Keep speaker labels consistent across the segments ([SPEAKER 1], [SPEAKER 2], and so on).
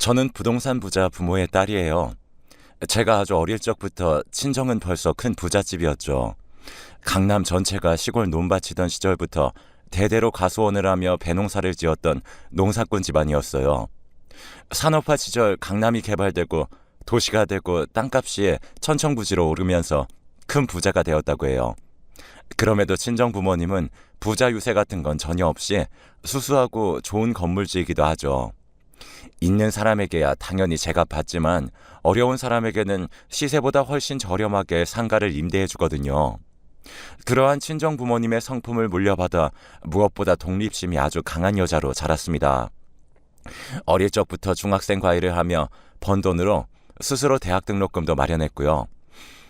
[SPEAKER 1] 저는 부동산 부자 부모의 딸이에요. 제가 아주 어릴 적부터 친정은 벌써 큰 부잣집이었죠. 강남 전체가 시골 논밭이던 시절부터 대대로 가수원을 하며 배농사를 지었던 농사꾼 집안이었어요. 산업화 시절 강남이 개발되고 도시가 되고 땅값이 천천부지로 오르면서 큰 부자가 되었다고 해요. 그럼에도 친정 부모님은 부자 유세 같은 건 전혀 없이 수수하고 좋은 건물주이기도 하죠. 있는 사람에게야 당연히 제값받지만 어려운 사람에게는 시세보다 훨씬 저렴하게 상가를 임대해 주거든요. 그러한 친정 부모님의 성품을 물려받아 무엇보다 독립심이 아주 강한 여자로 자랐습니다. 어릴 적부터 중학생 과외를 하며 번 돈으로 스스로 대학 등록금도 마련했고요.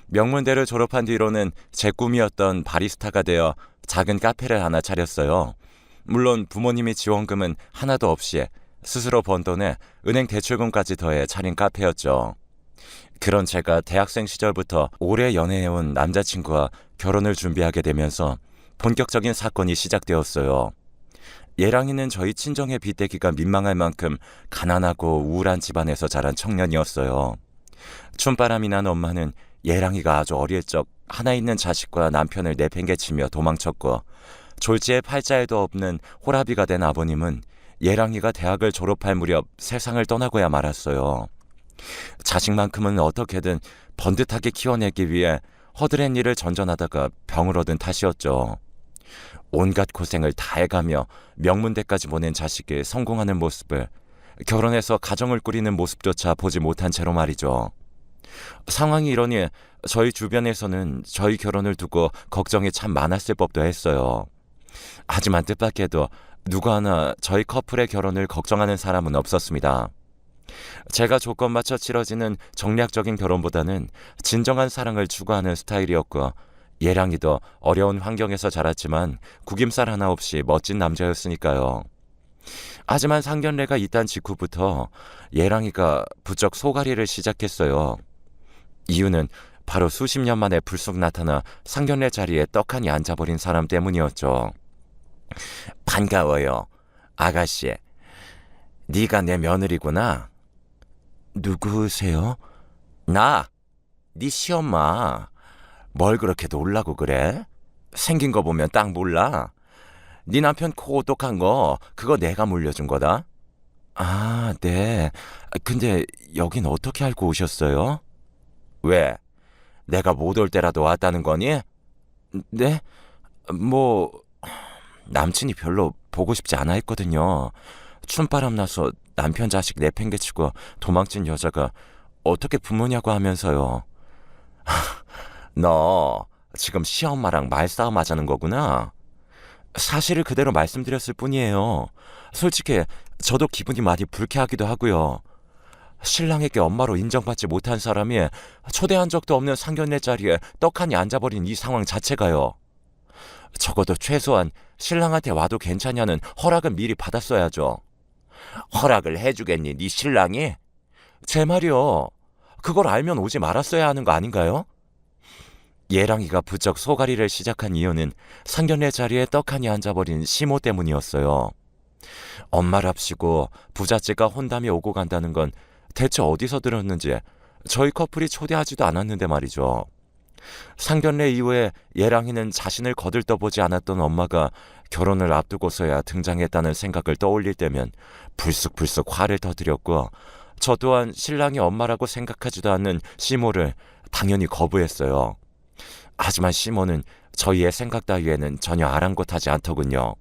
[SPEAKER 1] 명문대를 졸업한 뒤로는 제 꿈이었던 바리스타가 되어 작은 카페를 하나 차렸어요. 물론 부모님이 지원금은 하나도 없이 스스로 번 돈에 은행 대출금까지 더해 차린 카페였죠. 그런 제가 대학생 시절부터 오래 연애해온 남자친구와 결혼을 준비하게 되면서 본격적인 사건이 시작되었어요. 예랑이는 저희 친정의 빚대기가 민망할 만큼 가난하고 우울한 집안에서 자란 청년이었어요. 춤바람이 난 엄마는 예랑이가 아주 어릴 적 하나 있는 자식과 남편을 내팽개치며 도망쳤고, 졸지에 팔자에도 없는 호라비가 된 아버님은 예랑이가 대학을 졸업할 무렵 세상을 떠나고야 말았어요. 자식만큼은 어떻게든 번듯하게 키워내기 위해 허드렛 일을 전전하다가 병을 얻은 탓이었죠. 온갖 고생을 다 해가며 명문대까지 보낸 자식이 성공하는 모습을, 결혼해서 가정을 꾸리는 모습조차 보지 못한 채로 말이죠. 상황이 이러니 저희 주변에서는 저희 결혼을 두고 걱정이 참 많았을 법도 했어요. 하지만 뜻밖에도 누구 하나 저희 커플의 결혼을 걱정하는 사람은 없었습니다. 제가 조건 맞춰 치러지는 정략적인 결혼보다는 진정한 사랑을 추구하는 스타일이었고, 예랑이도 어려운 환경에서 자랐지만 구김살 하나 없이 멋진 남자였으니까요. 하지만 상견례가 있단 직후부터 예랑이가 부쩍 소갈이를 시작했어요. 이유는 바로 수십 년 만에 불쑥 나타나 상견례 자리에 떡하니 앉아버린 사람 때문이었죠. 반가워요, 아가씨. 네가 내 며느리구나. 누구세요? 나, 네 시엄마. 뭘 그렇게 놀라고 그래? 생긴 거 보면 딱 몰라. 네 남편 코 오똑한 거 그거 내가 물려준 거다. 아, 네. 근데 여긴 어떻게 알고 오셨어요? 왜? 내가 못 올 때라도 왔다는 거니? 네? 뭐 남친이 별로 보고 싶지 않아 했거든요. 춤바람 나서 남편 자식 내팽개치고 도망친 여자가 어떻게 부모냐고 하면서요. 너 지금 시엄마랑 말싸움 하자는 거구나. 사실을 그대로 말씀드렸을 뿐이에요. 솔직히 저도 기분이 많이 불쾌하기도 하고요. 신랑에게 엄마로 인정받지 못한 사람이 초대한 적도 없는 상견례 자리에 떡하니 앉아버린 이 상황 자체가요. 적어도 최소한 신랑한테 와도 괜찮냐는 허락은 미리 받았어야죠. 허락을 해주겠니, 네 신랑이? 제 말이요. 그걸 알면 오지 말았어야 하는 거 아닌가요? 예랑이가 부쩍 소갈이를 시작한 이유는 상견례 자리에 떡하니 앉아버린 시모 때문이었어요. 엄마랍시고 부잣집과 혼담이 오고 간다는 건 대체 어디서 들었는지 저희 커플이 초대하지도 않았는데 말이죠. 상견례 이후에 예랑이는 자신을 거들떠보지 않았던 엄마가 결혼을 앞두고서야 등장했다는 생각을 떠올릴 때면 불쑥불쑥 화를 터뜨렸고, 저 또한 신랑이 엄마라고 생각하지도 않는 시모를 당연히 거부했어요. 하지만 시모는 저희의 생각 따위에는 전혀 아랑곳하지 않더군요.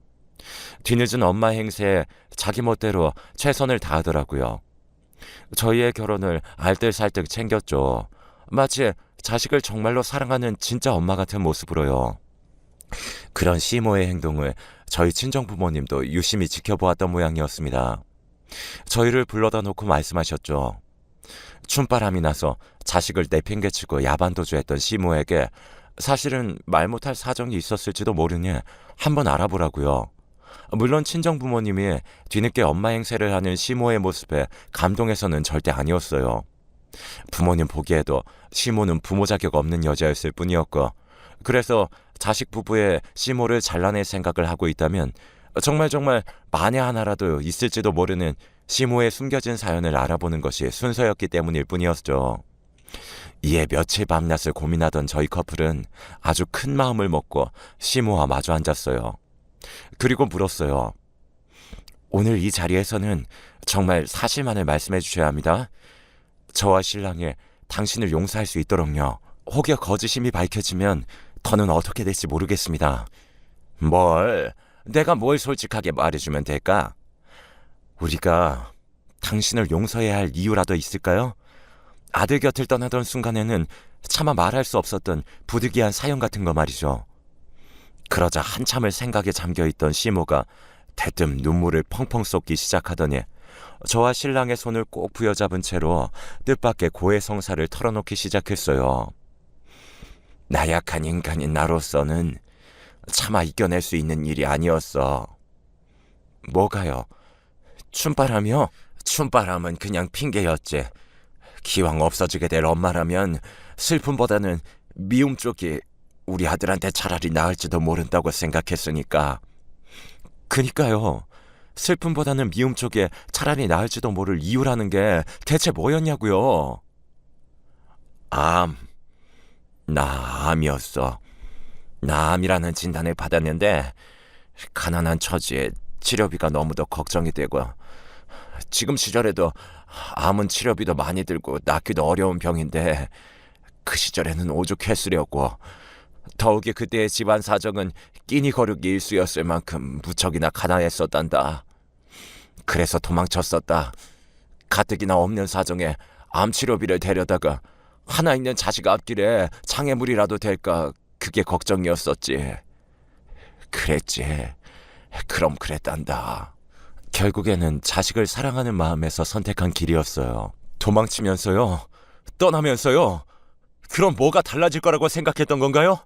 [SPEAKER 1] 뒤늦은 엄마 행세에 자기 멋대로 최선을 다하더라고요. 저희의 결혼을 알뜰살뜰 챙겼죠. 마치 자식을 정말로 사랑하는 진짜 엄마 같은 모습으로요. 그런 시모의 행동을 저희 친정 부모님도 유심히 지켜보았던 모양이었습니다. 저희를 불러다 놓고 말씀하셨죠. 춤바람이 나서 자식을 내팽개치고 야반도주했던 시모에게 사실은 말 못할 사정이 있었을지도 모르니 한번 알아보라고요. 물론 친정 부모님이 뒤늦게 엄마 행세를 하는 시모의 모습에 감동해서는 절대 아니었어요. 부모님 보기에도 시모는 부모 자격 없는 여자였을 뿐이었고, 그래서 자식 부부의 시모를 잘라낼 생각을 하고 있다면 정말 만에 하나라도 있을지도 모르는 시모의 숨겨진 사연을 알아보는 것이 순서였기 때문일 뿐이었죠. 이에 며칠 밤낮을 고민하던 저희 커플은 아주 큰 마음을 먹고 시모와 마주 앉았어요. 그리고 물었어요. 오늘 이 자리에서는 정말 사실만을 말씀해 주셔야 합니다. 저와 신랑이 당신을 용서할 수 있도록요. 혹여 거짓임이 밝혀지면 더는 어떻게 될지 모르겠습니다. 내가 뭘 솔직하게 말해주면 될까? 우리가 당신을 용서해야 할 이유라도 있을까요? 아들 곁을 떠나던 순간에는 차마 말할 수 없었던 부득이한 사연 같은 거 말이죠. 그러자 한참을 생각에 잠겨있던 시모가 대뜸 눈물을 펑펑 쏟기 시작하더니 저와 신랑의 손을 꼭 부여잡은 채로 뜻밖의 고해성사를 털어놓기 시작했어요. 나약한 인간인 나로서는 차마 이겨낼 수 있는 일이 아니었어. 뭐가요? 춤바람이요? 춤바람은 그냥 핑계였지. 기왕 없어지게 될 엄마라면 슬픔보다는 미움 쪽이 우리 아들한테 차라리 나을지도 모른다고 생각했으니까. 그니까요. 슬픔보다는 미움 쪽에 차라리 나을지도 모를 이유라는 게 대체 뭐였냐고요. 나 암이었어. 나 암이라는 진단을 받았는데 가난한 처지에 치료비가 너무도 걱정이 되고, 지금 시절에도 암은 치료비도 많이 들고 낫기도 어려운 병인데 그 시절에는 오죽했으려고. 더욱이 그때의 집안 사정은 끼니 거르기 일쑤였을 만큼 무척이나 가난했었단다. 그래서 도망쳤었다. 가뜩이나 없는 사정에 암 치료비를 데려다가 하나 있는 자식 앞길에 장애물이라도 될까, 그게 걱정이었었지. 그랬지. 그럼 그랬단다. 결국에는 자식을 사랑하는 마음에서 선택한 길이었어요. 도망치면서요? 떠나면서요? 그럼 뭐가 달라질 거라고 생각했던 건가요?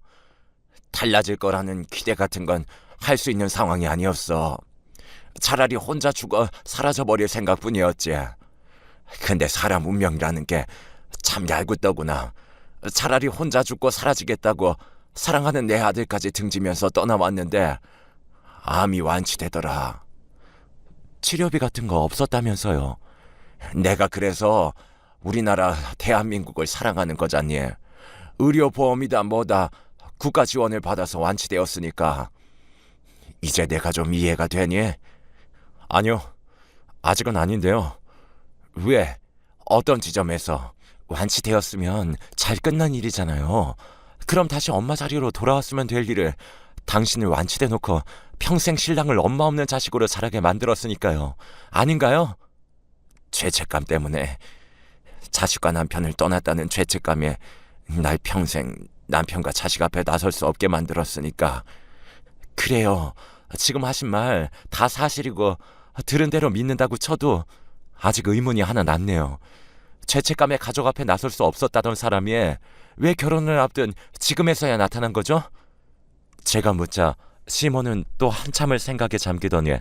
[SPEAKER 1] 달라질 거라는 기대 같은 건 할 수 있는 상황이 아니었어. 차라리 혼자 죽어 사라져버릴 생각뿐이었지. 근데 사람 운명이라는 게 참 얄궂더구나. 차라리 혼자 죽고 사라지겠다고 사랑하는 내 아들까지 등지면서 떠나왔는데 암이 완치되더라. 치료비 같은 거 없었다면서요. 내가 그래서 우리나라 대한민국을 사랑하는 거잖니. 의료보험이다 뭐다 국가 지원을 받아서 완치되었으니까. 이제 내가 좀 이해가 되니? 아니요, 아직은 아닌데요. 왜? 어떤 지점에서? 완치되었으면 잘 끝난 일이잖아요. 그럼 다시 엄마 자리로 돌아왔으면 될 일을 당신을 완치돼 놓고 평생 신랑을 엄마 없는 자식으로 자라게 만들었으니까요. 아닌가요? 죄책감 때문에, 자식과 남편을 떠났다는 죄책감에 날 평생 남편과 자식 앞에 나설 수 없게 만들었으니까. 그래요. 지금 하신 말 다 사실이고 들은 대로 믿는다고 쳐도 아직 의문이 하나 남네요. 죄책감에 가족 앞에 나설 수 없었다던 사람이 왜 결혼을 앞둔 지금에서야 나타난 거죠? 제가 묻자 시몬은 또 한참을 생각에 잠기더니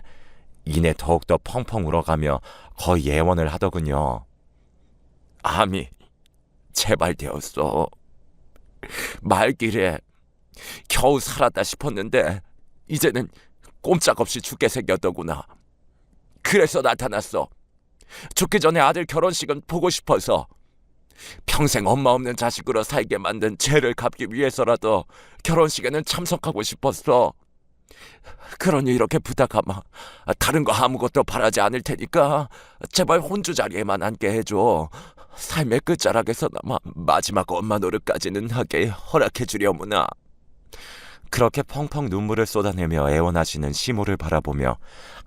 [SPEAKER 1] 이내 더욱더 펑펑 울어가며 거의 애원을 하더군요. 암이 재발되었어. 말길에 겨우 살았다 싶었는데 이제는 꼼짝없이 죽게 생겼더구나. 그래서 나타났어. 죽기 전에 아들 결혼식은 보고 싶어서. 평생 엄마 없는 자식으로 살게 만든 죄를 갚기 위해서라도 결혼식에는 참석하고 싶었어. 그러니 이렇게 부탁하마. 다른 거 아무것도 바라지 않을 테니까 제발 혼주 자리에만 앉게 해줘. 삶의 끝자락에서나마 마지막 엄마 노릇까지는 하게 허락해 주려무나. 그렇게 펑펑 눈물을 쏟아내며 애원하시는 시모를 바라보며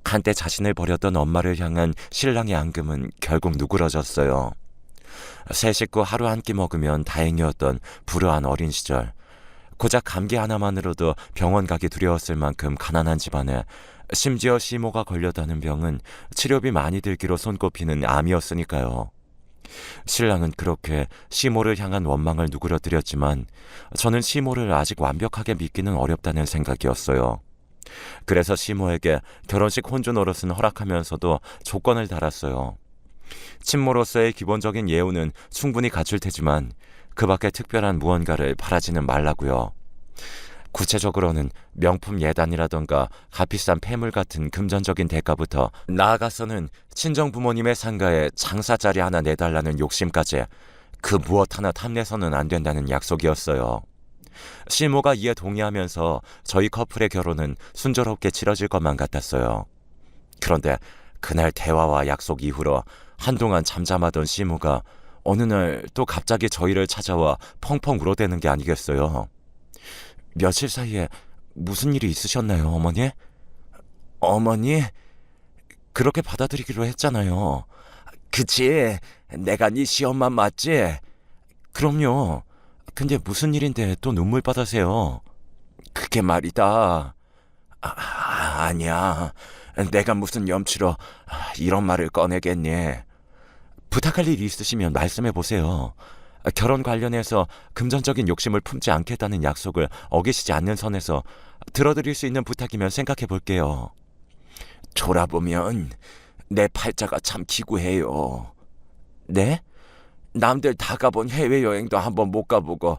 [SPEAKER 1] 한때 자신을 버렸던 엄마를 향한 신랑의 앙금은 결국 누그러졌어요. 세 식구 하루 한 끼 먹으면 다행이었던 불우한 어린 시절. 고작 감기 하나만으로도 병원 가기 두려웠을 만큼 가난한 집안에 심지어 시모가 걸렸다는 병은 치료비 많이 들기로 손꼽히는 암이었으니까요. 신랑은 그렇게 시모를 향한 원망을 누그러뜨렸지만 저는 시모를 아직 완벽하게 믿기는 어렵다는 생각이었어요. 그래서 시모에게 결혼식 혼주 노릇은 허락하면서도 조건을 달았어요. 친모로서의 기본적인 예우는 충분히 갖출 테지만 그 밖에 특별한 무언가를 바라지는 말라고요. 구체적으로는 명품 예단이라던가 값비싼 폐물 같은 금전적인 대가부터 나아가서는 친정 부모님의 상가에 장사자리 하나 내달라는 욕심까지 그 무엇 하나 탐내서는 안 된다는 약속이었어요. 시모가 이에 동의하면서 저희 커플의 결혼은 순조롭게 치러질 것만 같았어요. 그런데 그날 대화와 약속 이후로 한동안 잠잠하던 시모가 어느 날 또 갑자기 저희를 찾아와 펑펑 울어대는 게 아니겠어요. 며칠 사이에 무슨 일이 있으셨나요, 어머니? 어머니? 그렇게 받아들이기로 했잖아요. 그치, 내가 네 시엄마 맞지? 그럼요. 근데 무슨 일인데 또 눈물 받으세요? 그게 말이다. 아니야. 내가 무슨 염치로 이런 말을 꺼내겠니? 부탁할 일 있으시면 말씀해 보세요. 결혼 관련해서 금전적인 욕심을 품지 않겠다는 약속을 어기시지 않는 선에서 들어드릴 수 있는 부탁이면 생각해 볼게요. 돌아보면 내 팔자가 참 기구해요. 네? 남들 다 가본 해외여행도 한번 못 가보고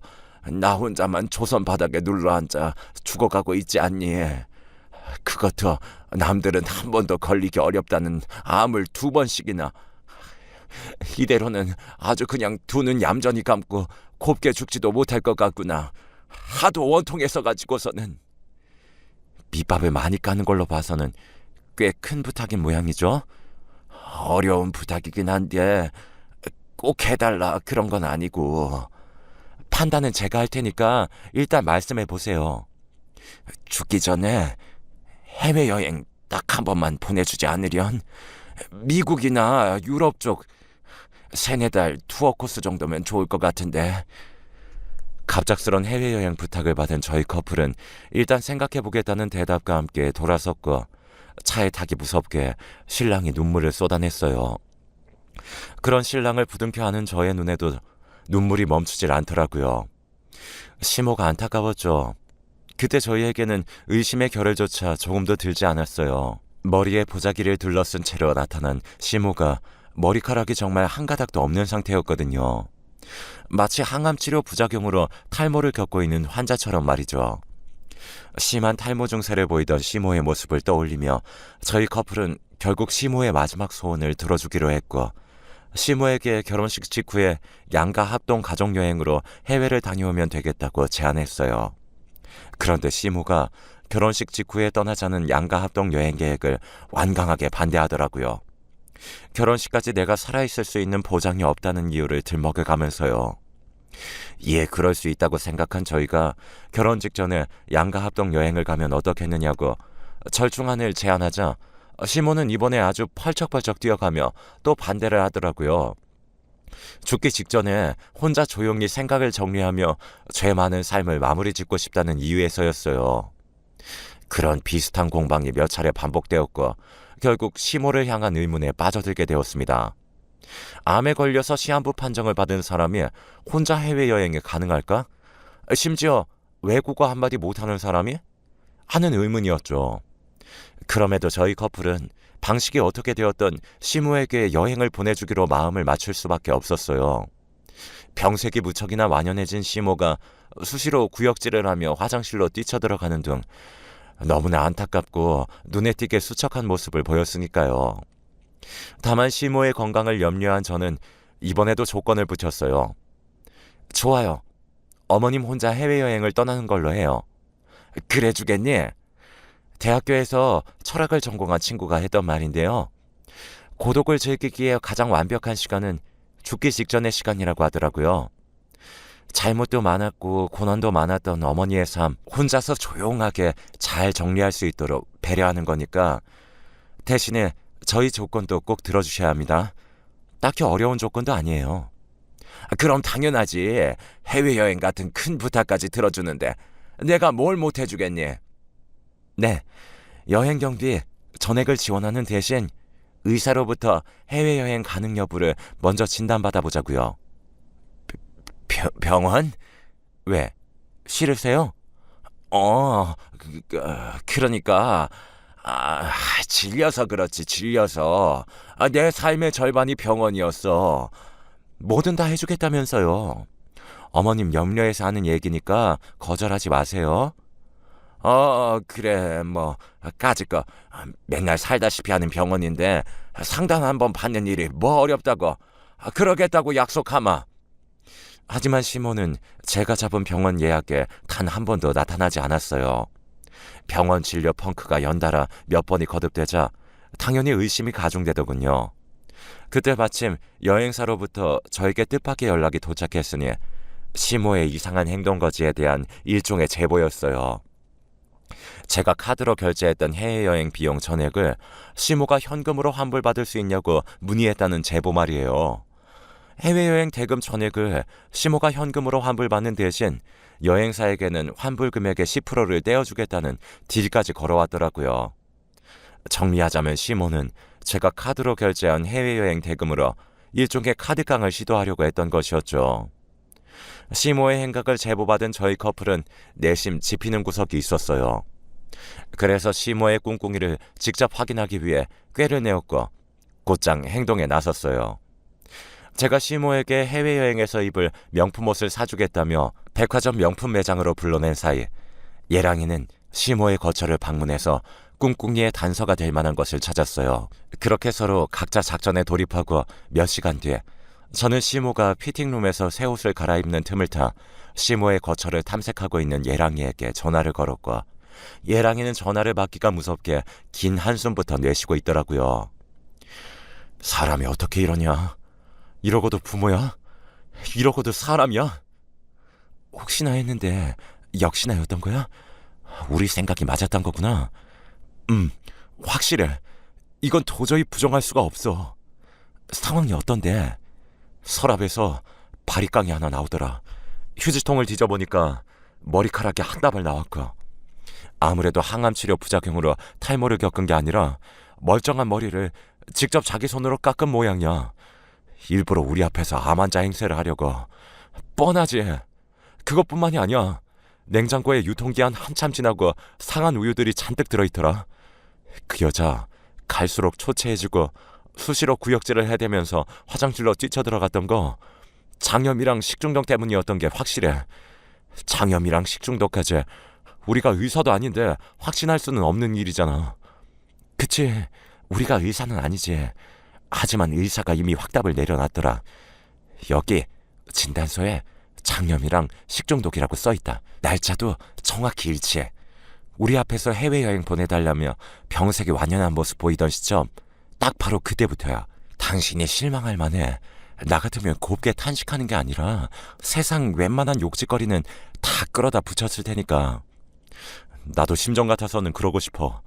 [SPEAKER 1] 나 혼자만 조선 바닥에 눌러앉아 죽어가고 있지 않니? 그것도 남들은 한 번도 걸리기 어렵다는 암을 2번씩이나. 이대로는 아주 그냥 두 눈 얌전히 감고 곱게 죽지도 못할 것 같구나. 하도 원통해서 가지고서는. 밑밥을 많이 까는 걸로 봐서는 꽤 큰 부탁인 모양이죠. 어려운 부탁이긴 한데 꼭 해달라 그런 건 아니고 판단은 제가 할 테니까 일단 말씀해 보세요. 죽기 전에 해외여행 딱 한 번만 보내주지 않으련? 미국이나 유럽 쪽 3-4달 투어 코스 정도면 좋을 것 같은데. 갑작스런 해외여행 부탁을 받은 저희 커플은 일단 생각해보겠다는 대답과 함께 돌아섰고 차에 타기 무섭게 신랑이 눈물을 쏟아냈어요. 그런 신랑을 부둥켜 안은 저의 눈에도 눈물이 멈추질 않더라고요. 시모가 안타까웠죠. 그때 저희에게는 의심의 결을조차 조금도 들지 않았어요. 머리에 보자기를 둘러쓴 채로 나타난 시모가 머리카락이 정말 한 가닥도 없는 상태였거든요. 마치 항암치료 부작용으로 탈모를 겪고 있는 환자처럼 말이죠. 심한 탈모 증세를 보이던 시모의 모습을 떠올리며 저희 커플은 결국 시모의 마지막 소원을 들어주기로 했고 시모에게 결혼식 직후에 양가 합동 가족여행으로 해외를 다녀오면 되겠다고 제안했어요. 그런데 시모가 결혼식 직후에 떠나자는 양가 합동 여행 계획을 완강하게 반대하더라고요. 결혼식까지 내가 살아있을 수 있는 보장이 없다는 이유를 들먹여가면서요. 이에 그럴 수 있다고 생각한 저희가 결혼 직전에 양가 합동 여행을 가면 어떻겠느냐고 절충안을 제안하자 시모는 이번에 아주 펄쩍펄쩍 뛰어가며 또 반대를 하더라고요. 죽기 직전에 혼자 조용히 생각을 정리하며 죄 많은 삶을 마무리 짓고 싶다는 이유에서였어요. 그런 비슷한 공방이 몇 차례 반복되었고 결국 시모를 향한 의문에 빠져들게 되었습니다. 암에 걸려서 시한부 판정을 받은 사람이 혼자 해외여행에 가능할까? 심지어 외국어 한마디 못하는 사람이? 하는 의문이었죠. 그럼에도 저희 커플은 방식이 어떻게 되었던 시모에게 여행을 보내주기로 마음을 맞출 수밖에 없었어요. 병색이 무척이나 완연해진 시모가 수시로 구역질을 하며 화장실로 뛰쳐들어가는 등 너무나 안타깝고 눈에 띄게 수척한 모습을 보였으니까요. 다만 시모의 건강을 염려한 저는 이번에도 조건을 붙였어요. 좋아요. 어머님 혼자 해외여행을 떠나는 걸로 해요. 그래 주겠니? 대학교에서 철학을 전공한 친구가 했던 말인데요. 고독을 즐기기에 가장 완벽한 시간은 죽기 직전의 시간이라고 하더라고요. 잘못도 많았고 고난도 많았던 어머니의 삶 혼자서 조용하게 잘 정리할 수 있도록 배려하는 거니까 대신에 저희 조건도 꼭 들어주셔야 합니다. 딱히 어려운 조건도 아니에요. 그럼 당연하지. 해외여행 같은 큰 부탁까지 들어주는데 내가 뭘 못해주겠니? 네, 여행 경비 전액을 지원하는 대신 의사로부터 해외여행 가능 여부를 먼저 진단받아보자고요. 병원? 왜? 싫으세요? 그러니까 질려서 그렇지. 질려서. 내 삶의 절반이 병원이었어. 뭐든 다 해주겠다면서요. 어머님 염려해서 하는 얘기니까 거절하지 마세요. 그래, 까짓 거 맨날 살다시피 하는 병원인데 상담 한번 받는 일이 뭐 어렵다고. 그러겠다고 약속하마. 하지만 시모는 제가 잡은 병원 예약에 단 한 번도 나타나지 않았어요. 병원 진료 펑크가 연달아 몇 번이 거듭되자 당연히 의심이 가중되더군요. 그때 마침 여행사로부터 저에게 뜻밖의 연락이 도착했으니 시모의 이상한 행동 거지에 대한 일종의 제보였어요. 제가 카드로 결제했던 해외여행 비용 전액을 시모가 현금으로 환불받을 수 있냐고 문의했다는 제보 말이에요. 해외여행 대금 전액을 시모가 현금으로 환불받는 대신 여행사에게는 환불 금액의 10%를 떼어주겠다는 딜까지 걸어왔더라고요. 정리하자면 시모는 제가 카드로 결제한 해외여행 대금으로 일종의 카드깡을 시도하려고 했던 것이었죠. 시모의 행각을 제보받은 저희 커플은 내심 짚이는 구석이 있었어요. 그래서 시모의 꿍꿍이를 직접 확인하기 위해 꾀를 내었고 곧장 행동에 나섰어요. 제가 시모에게 해외여행에서 입을 명품 옷을 사주겠다며 백화점 명품 매장으로 불러낸 사이 예랑이는 시모의 거처를 방문해서 꿍꿍이의 단서가 될 만한 것을 찾았어요. 그렇게 서로 각자 작전에 돌입하고 몇 시간 뒤에 저는 시모가 피팅룸에서 새 옷을 갈아입는 틈을 타 시모의 거처를 탐색하고 있는 예랑이에게 전화를 걸었고 예랑이는 전화를 받기가 무섭게 긴 한숨부터 내쉬고 있더라고요. 사람이 어떻게 이러냐? 이러고도 부모야? 이러고도 사람이야? 혹시나 했는데 역시나였던 거야? 우리 생각이 맞았던 거구나. 확실해. 이건 도저히 부정할 수가 없어. 상황이 어떤데? 서랍에서 바리깡이 하나 나오더라. 휴지통을 뒤져보니까 머리카락이 한 다발 나왔고 아무래도 항암치료 부작용으로 탈모를 겪은 게 아니라 멀쩡한 머리를 직접 자기 손으로 깎은 모양이야. 일부러 우리 앞에서 암 환자 행세를 하려고. 뻔하지. 그것뿐만이 아니야. 냉장고에 유통기한 한참 지나고 상한 우유들이 잔뜩 들어있더라. 그 여자 갈수록 초췌해지고 수시로 구역질을 해대면서 화장실로 뛰쳐들어갔던 거 장염이랑 식중독 때문이었던 게 확실해. 장염이랑 식중독까지 우리가 의사도 아닌데 확신할 수는 없는 일이잖아. 그치, 우리가 의사는 아니지. 하지만 의사가 이미 확답을 내려놨더라. 여기 진단서에 장염이랑 식중독이라고 써있다. 날짜도 정확히 일치해. 우리 앞에서 해외여행 보내달라며 병색이 완연한 모습 보이던 시점 딱 바로 그때부터야. 당신이 실망할 만해. 나 같으면 곱게 탄식하는 게 아니라 세상 웬만한 욕짓거리는 다 끌어다 붙였을 테니까. 나도 심정 같아서는 그러고 싶어.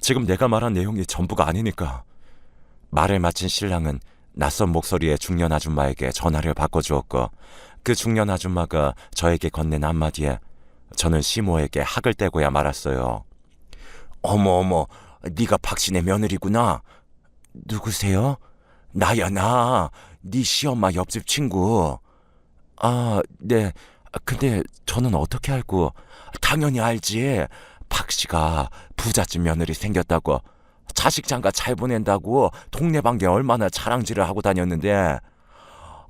[SPEAKER 1] 지금 내가 말한 내용이 전부가 아니니까. 말을 마친 신랑은 낯선 목소리의 중년 아줌마에게 전화를 바꿔주었고 그 중년 아줌마가 저에게 건넨 한마디에 저는 시모에게 학을 떼고야 말았어요. 어머, 네가 박신의 며느리구나. 누구세요? 나야, 나. 네 시엄마 옆집 친구. 네. 근데 저는 어떻게 알고? 당연히 알지. 박씨가 부잣집 며느리 생겼다고. 자식 장가 잘 보낸다고 동네방에 얼마나 자랑질을 하고 다녔는데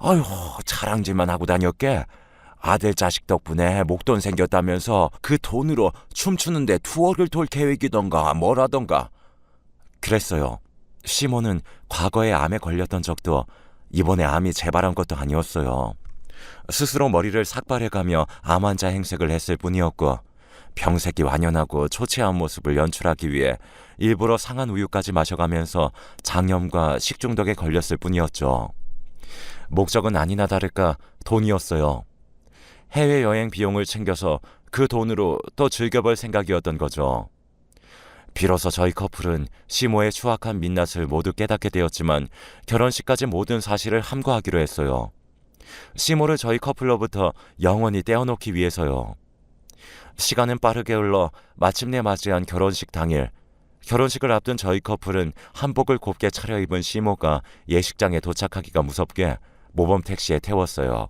[SPEAKER 1] 아휴 자랑질만 하고 다녔게. 아들 자식 덕분에 목돈 생겼다면서 그 돈으로 춤추는데 투어를 돌 계획이던가 뭐라던가. 그랬어요. 시모는 과거에 암에 걸렸던 적도 이번에 암이 재발한 것도 아니었어요. 스스로 머리를 삭발해가며 암 환자 행색을 했을 뿐이었고 병색이 완연하고 초췌한 모습을 연출하기 위해 일부러 상한 우유까지 마셔가면서 장염과 식중독에 걸렸을 뿐이었죠. 목적은 아니나 다를까 돈이었어요. 해외여행 비용을 챙겨서 그 돈으로 또 즐겨볼 생각이었던 거죠. 비로소 저희 커플은 시모의 추악한 민낯을 모두 깨닫게 되었지만 결혼식까지 모든 사실을 함구하기로 했어요. 시모를 저희 커플로부터 영원히 떼어놓기 위해서요. 시간은 빠르게 흘러 마침내 맞이한 결혼식 당일, 결혼식을 앞둔 저희 커플은 한복을 곱게 차려입은 시모가 예식장에 도착하기가 무섭게 모범 택시에 태웠어요.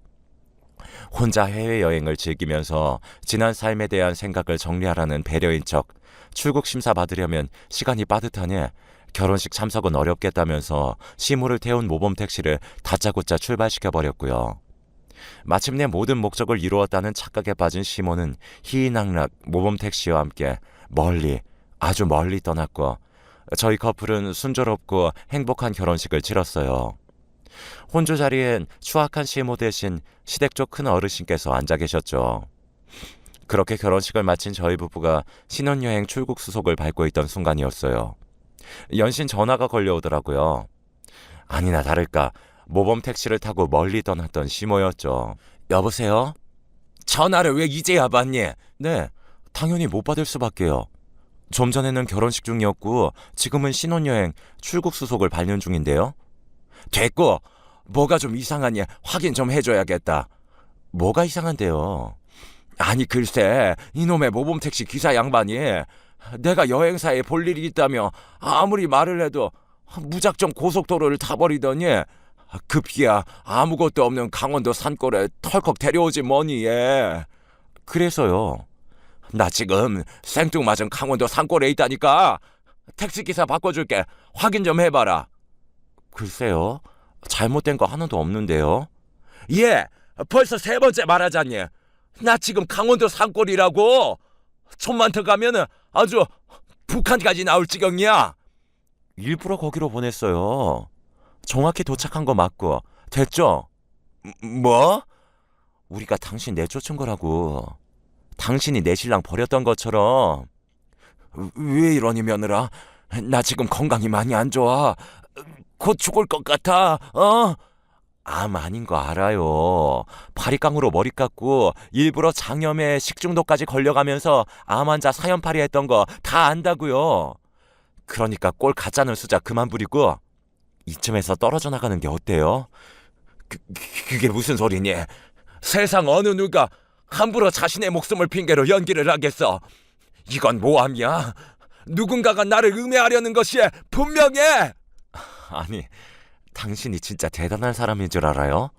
[SPEAKER 1] 혼자 해외여행을 즐기면서 지난 삶에 대한 생각을 정리하라는 배려인 척 출국 심사 받으려면 시간이 빠듯하니 결혼식 참석은 어렵겠다면서 시모를 태운 모범 택시를 다짜고짜 출발시켜버렸고요. 마침내 모든 목적을 이루었다는 착각에 빠진 시모는 희희낙락 모범 택시와 함께 멀리, 아주 멀리 떠났고 저희 커플은 순조롭고 행복한 결혼식을 치렀어요. 혼주 자리엔 추악한 시모 대신 시댁 쪽 큰 어르신께서 앉아 계셨죠. 그렇게 결혼식을 마친 저희 부부가 신혼여행 출국 수속을 밟고 있던 순간이었어요. 연신 전화가 걸려오더라고요. 아니나 다를까 모범 택시를 타고 멀리 떠났던 시모였죠. 여보세요? 전화를 왜 이제야 받니? 네, 당연히 못 받을 수밖에요. 좀 전에는 결혼식 중이었고 지금은 신혼여행 출국 수속을 밟는 중인데요. 됐고, 뭐가 좀 이상하니 확인 좀 해줘야겠다. 뭐가 이상한데요? 아니 글쎄, 이놈의 모범 택시 기사 양반이 내가 여행사에 볼 일이 있다며 아무리 말을 해도 무작정 고속도로를 타버리더니 급기야 아무것도 없는 강원도 산골에 털컥 데려오지 뭐니 얘. 그래서요. 나 지금 생뚱맞은 강원도 산골에 있다니까. 택시기사 바꿔줄게. 확인 좀 해봐라. 글쎄요. 잘못된 거 하나도 없는데요. 예, 벌써 3번째 말하자니. 나 지금 강원도 산골이라고. 좀만 더 가면은 아주 북한까지 나올 지경이야. 일부러 거기로 보냈어요. 정확히 도착한 거 맞고. 됐죠? 뭐? 우리가 당신 내쫓은 거라고. 당신이 내 신랑 버렸던 것처럼. 왜 이러니 며느라? 나 지금 건강이 많이 안 좋아. 곧 죽을 것 같아. 암 아닌 거 알아요. 바리깡으로 머리 깎고 일부러 장염에 식중독까지 걸려가면서 암 환자 사연팔이 했던 거 다 안다고요. 그러니까 꼴 가짜는 수작 그만 부리고 이쯤에서 떨어져 나가는 게 어때요? 그게 무슨 소리니? 세상 어느 누가 함부로 자신의 목숨을 핑계로 연기를 하겠어. 이건 모함이야. 누군가가 나를 음해하려는 것이 분명해. 아니, 당신이 진짜 대단한 사람인 줄 알아요?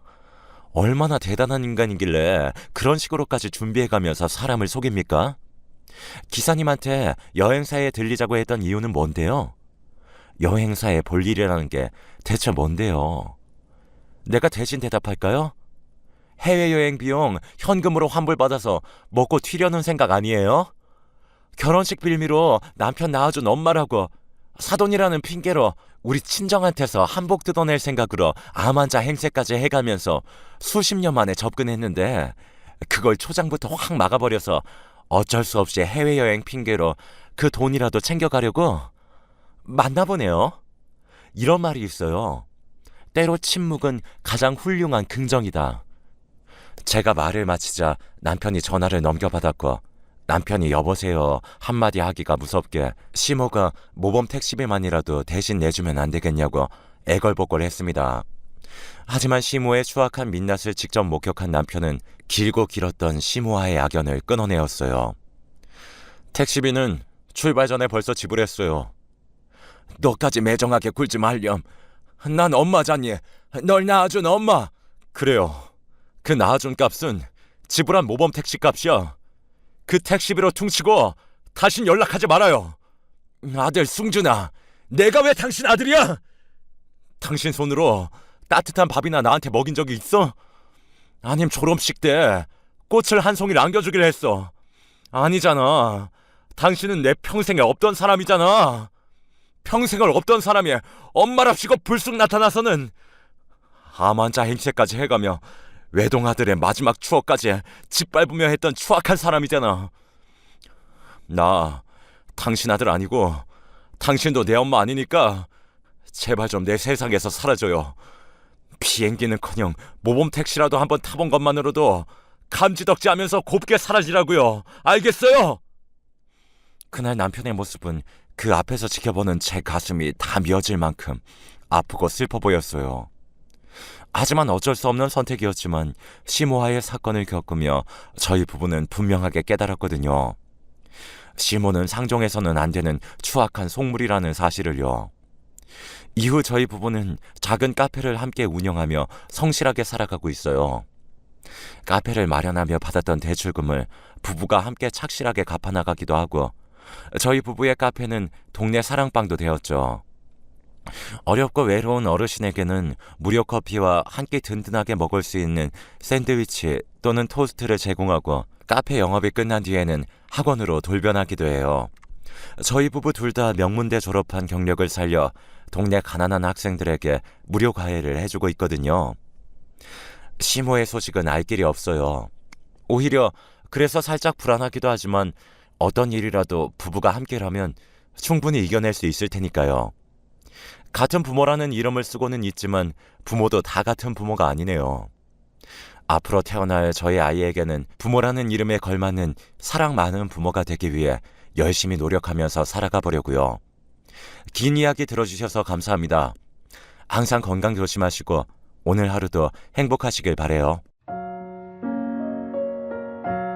[SPEAKER 1] 얼마나 대단한 인간이길래 그런 식으로까지 준비해가면서 사람을 속입니까? 기사님한테 여행사에 들리자고 했던 이유는 뭔데요? 여행사에 볼 일이라는 게 대체 뭔데요? 내가 대신 대답할까요? 해외여행 비용 현금으로 환불받아서 먹고 튀려는 생각 아니에요? 결혼식 빌미로 남편 낳아준 엄마라고 사돈이라는 핑계로 우리 친정한테서 한복 뜯어낼 생각으로 암 환자 행세까지 해가면서 수십 년 만에 접근했는데 그걸 초장부터 확 막아버려서 어쩔 수 없이 해외여행 핑계로 그 돈이라도 챙겨가려고? 맞나 보네요. 이런 말이 있어요. 때로 침묵은 가장 훌륭한 긍정이다. 제가 말을 마치자 남편이 전화를 넘겨받았고 남편이 여보세요 한마디 하기가 무섭게 시모가 모범 택시비만이라도 대신 내주면 안 되겠냐고 애걸복걸했습니다. 하지만 시모의 추악한 민낯을 직접 목격한 남편은 길고 길었던 시모와의 악연을 끊어내었어요. 택시비는 출발 전에 벌써 지불했어요. 너까지 매정하게 굴지 말렴. 난 엄마잖니. 널 낳아준 엄마. 그래요. 그 낳아준 값은 지불한 모범 택시 값이야. 그 택시비로 퉁치고 다신 연락하지 말아요. 아들 승준아, 내가 왜 당신 아들이야? 당신 손으로 따뜻한 밥이나 나한테 먹인 적이 있어? 아님 졸업식 때 꽃을 한 송이를 안겨주기로 했어. 아니잖아. 당신은 내 평생에 없던 사람이잖아. 평생을 없던 사람이 엄마랍시고 불쑥 나타나서는 암 환자 행세까지 해가며 외동아들의 마지막 추억까지 짓밟으며 했던 추악한 사람이잖아. 나 당신 아들 아니고 당신도 내 엄마 아니니까 제발 좀 내 세상에서 사라져요. 비행기는커녕 모범 택시라도 한번 타본 것만으로도 감지덕지 하면서 곱게 사라지라고요. 알겠어요? 그날 남편의 모습은 그 앞에서 지켜보는 제 가슴이 다 미어질 만큼 아프고 슬퍼 보였어요. 하지만 어쩔 수 없는 선택이었지만 시모와의 사건을 겪으며 저희 부부는 분명하게 깨달았거든요. 시모는 상종해서는 안 되는 추악한 속물이라는 사실을요. 이후 저희 부부는 작은 카페를 함께 운영하며 성실하게 살아가고 있어요. 카페를 마련하며 받았던 대출금을 부부가 함께 착실하게 갚아나가기도 하고 저희 부부의 카페는 동네 사랑방도 되었죠. 어렵고 외로운 어르신에게는 무료 커피와 한 끼 든든하게 먹을 수 있는 샌드위치 또는 토스트를 제공하고 카페 영업이 끝난 뒤에는 학원으로 돌변하기도 해요. 저희 부부 둘 다 명문대 졸업한 경력을 살려 동네 가난한 학생들에게 무료 과외를 해주고 있거든요. 시모의 소식은 알 길이 없어요. 오히려 그래서 살짝 불안하기도 하지만 어떤 일이라도 부부가 함께라면 충분히 이겨낼 수 있을 테니까요. 같은 부모라는 이름을 쓰고는 있지만 부모도 다 같은 부모가 아니네요. 앞으로 태어날 저희 아이에게는 부모라는 이름에 걸맞는 사랑 많은 부모가 되기 위해 열심히 노력하면서 살아가 보려고요. 긴 이야기 들어주셔서 감사합니다. 항상 건강 조심하시고 오늘 하루도 행복하시길 바래요.